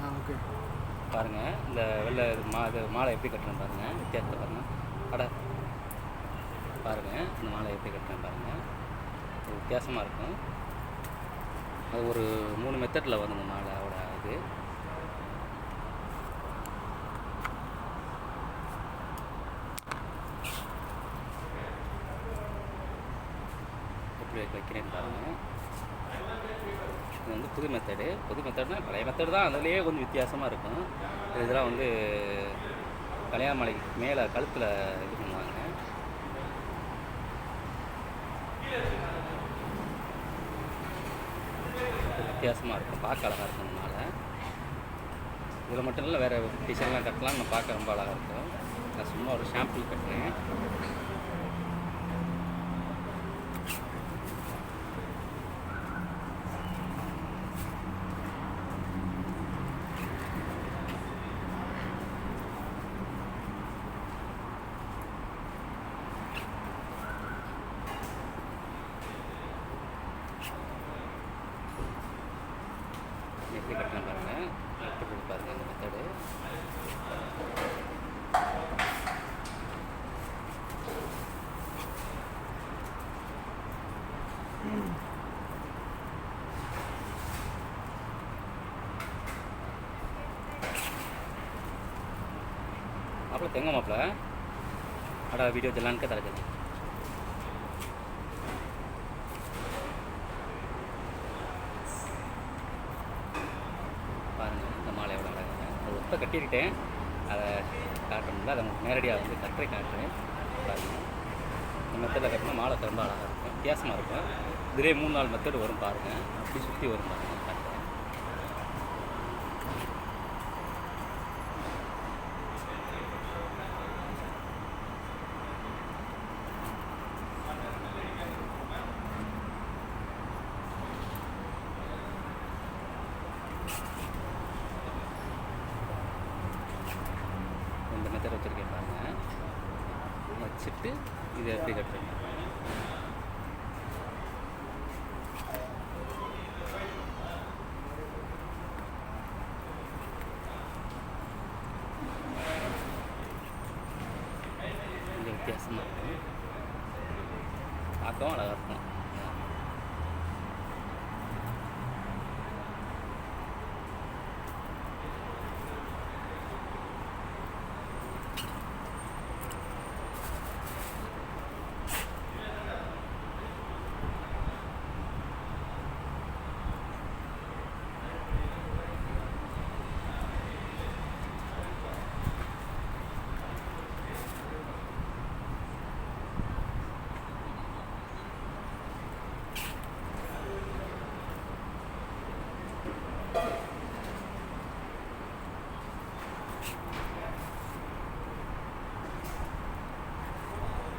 Okay. பாருங்கள், இந்த வெள்ளை இது மாலை எப்படி கட்டுறேன் பாருங்கள், வித்தியாசத்தை பாருங்கள். அட பாருங்கள், இந்த மாலை எப்படி கட்டுறேன் பாருங்கள், அது வித்தியாசமாக இருக்கும். அது ஒரு 3 மெத்தடில் வரும் இந்த மாலையோட இது. எப்படி வைக்கிறேன்னு பாருங்கள். இது வந்து புது மெத்தட்னா பழைய மெத்தட் தான், அதுலேயே கொஞ்சம் வித்தியாசமாக இருக்கும். இதெல்லாம் வந்து கல்யாண மாலைக்கு மேலே கழுத்தில் இது பண்ணுவாங்க. வித்தியாசமாக இருக்கும், பார்க்க அழகாக இருக்கும் இந்த மாலை. இதில் மட்டும் இல்லை, வேறு டிசைன்லாம் கட்டலாம், நான் பார்க்க ரொம்ப அழகாக இருக்கும். நான் சும்மா ஒரு ஷாம்பிள் கட்டுறேன். எப்படி கட்டலாம் பாருங்கள், எப்படி பாருங்கள் இந்த மெத்தடு. மாப்பிள்ள தெங்க மாப்பிள்ள அடா வீடியோ ஜல்லான்க்க தர ஜல்லி பாருங்கள். இந்த மாலை எவ்வளோ அழகாக அதை ஒத்த கட்டிக்கிட்டேன், அதை காட்ட முடியல, அதை நேரடியாக வந்து கட்டுரை காட்டுறேன் பாருங்கள். இந்த மெத்தடில் கட்டினா மாலை ரொம்ப அழகாக இருக்கும், வித்தியாசமாக இருக்கும். இதிலே 3-4 மெத்தடு வரும் பாருங்கள், அப்படி சுற்றி வரும் பாருங்கள். காட்டுறேன். இந்த மெத்தட் வச்சுருக்கேன் பாருங்கள். வச்சுட்டு இதை எப்படி கட்டுறேன் கொஞ்சம் வித்தியாசமாக இருக்கும், பார்க்கவும் அழகாக இருக்கும்.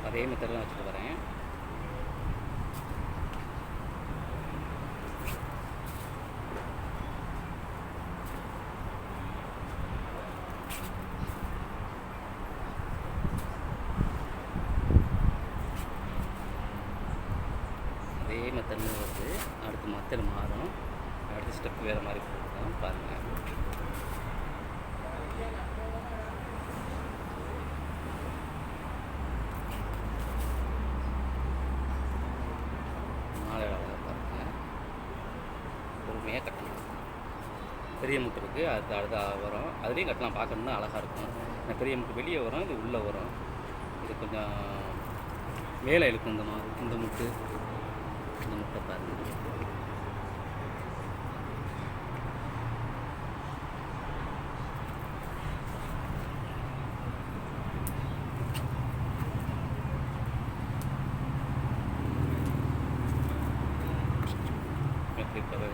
அதே மெத்தட் தான் வச்சுட்டு வரேன். அதே மெத்தட் வருது, அடுத்த மெத்தட் மாறும், அடுத்த ஸ்டெப் வேறு மாதிரி போடுறோம் பாருங்கள். பொறுமையாக கட்டணும். பெரிய முட்டு இருக்குது, அது அடுத்த வரும், அதுலேயும் கட்டலாம், பார்க்கணுன்னா அழகாக இருக்கும். இந்த பெரிய முட்டு வெளியே வரும், இது உள்ளே வரும். இது கொஞ்சம் மேலே இழுக்கும் இந்த மாதிரி. இந்த முட்டை பாருங்கள்.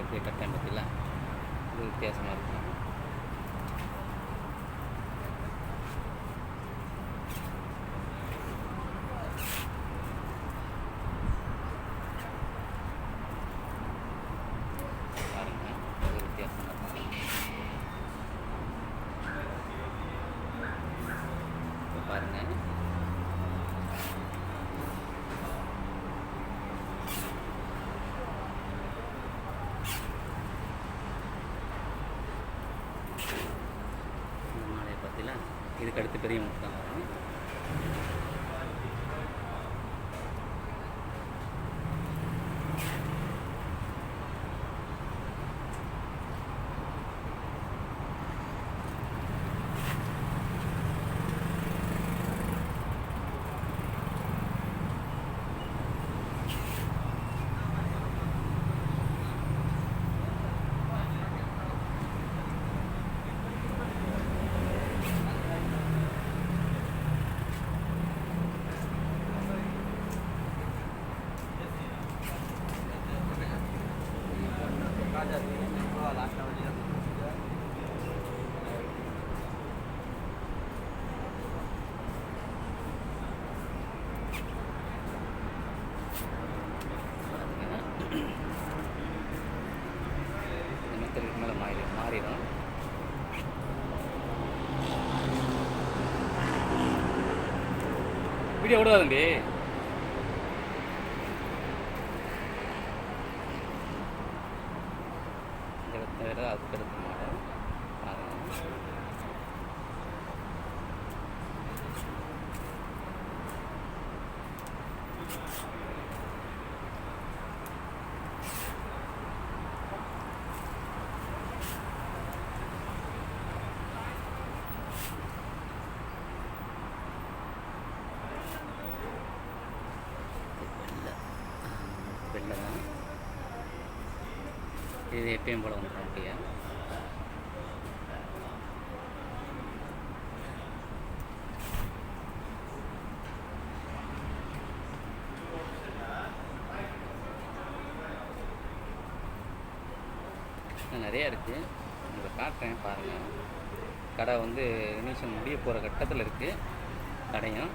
எப்படி கட்டேன் பார்த்தீங்களா, இது வித்தியாசமாக இருக்கும். பாருங்கள், இது வித்தியாசமாக இருக்கும். இப்போ பாருங்கள், இந்த மாலையை பார்த்தீங்களா, இதுக்கு அடுத்து பெரிய முட்டை தான் வரும். மெத்தடுக்கு மேலே மாறிடும். வீடியோ விடுவா தம்பி. வேறு அதுக்கு அடுத்த மாடல் பாருங்கள். வெள்ளை தான் இது, எப்பயும் போல் வந்துடும் அப்படியே. நிறையா இருக்குது, உங்களுக்கு காட்டுறேன் பாருங்கள். கடை வந்து ரினிஷன் முடிய போகிற கட்டத்தில் இருக்குது கடையும்,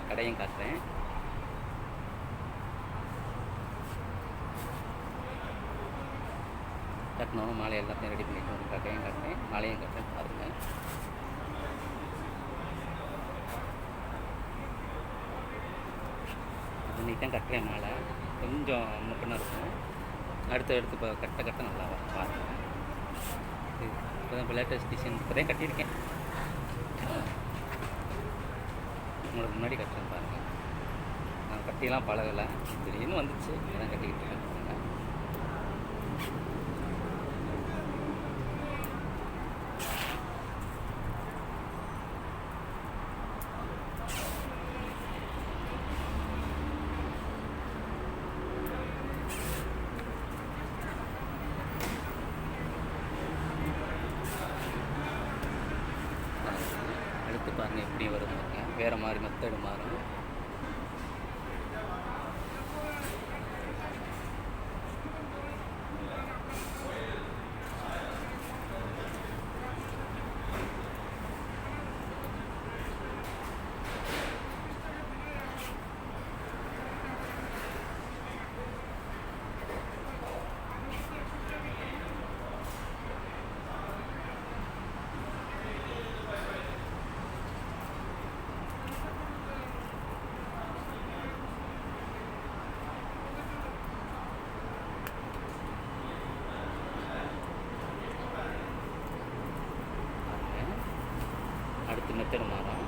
கடையும் காட்டுறேன். கட்டினோன்னு மாலை எல்லாத்தையும் ரெடி பண்ணிட்டு வந்து கடையும் காட்டுறேன், மாலையும் காட்டுறேன் பாருங்கள். அது நீட்டாக கட்டுறேன். மாலை கொஞ்சம் முன்னே இருக்கும், அடுத்து இப்போ கட்ட நல்லா வரும் பாருங்கள். இப்போ தான் இப்போ லேட்டஸ்ட் டிசைன் இப்போ தான் கட்டியிருக்கேன், உங்களுக்கு முன்னாடி கட்டுறேன் பாருங்கள். நான் கட்டிலாம் பழகலை, திடீர்னு வந்துச்சு, அதான் கட்டிக்கிட்டு இருக்கேன். அடுத்து பாருங்கள் எப்படி வரும் பாருங்க, வேறு மாதிரி மெத்தடு மாறும். அடுத்து மெத்தடு மாறும்.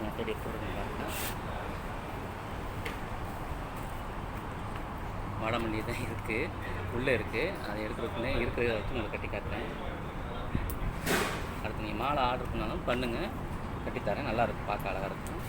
மெத்தடு எப்படி பாருங்க, வாடாமல்லி தான் இருக்குது, உள்ளே இருக்குது. அதை எடுக்கிறதுக்குள்ளே இருக்கிறத வச்சு உங்களுக்கு கட்டி காட்டுறேன். அடுத்து நீங்கள் மாலை ஆர்டர் பண்ணாலும் பண்ணுங்கள், கட்டித்தரேன். நல்லாயிருக்கும், பார்க்க அழகாக இருக்கும்.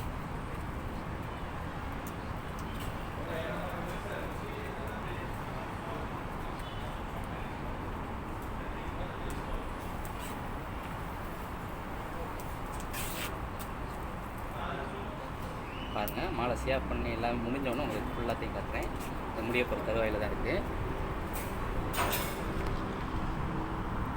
பாருங்கள், மாலை ஷேப் பண்ணி எல்லாமே முடிஞ்சோடனே உங்களுக்கு ஃபுல்லாத்தையும் காட்டுறேன். இந்த முடிய போகிற தருவாயில் தான் இருக்குது.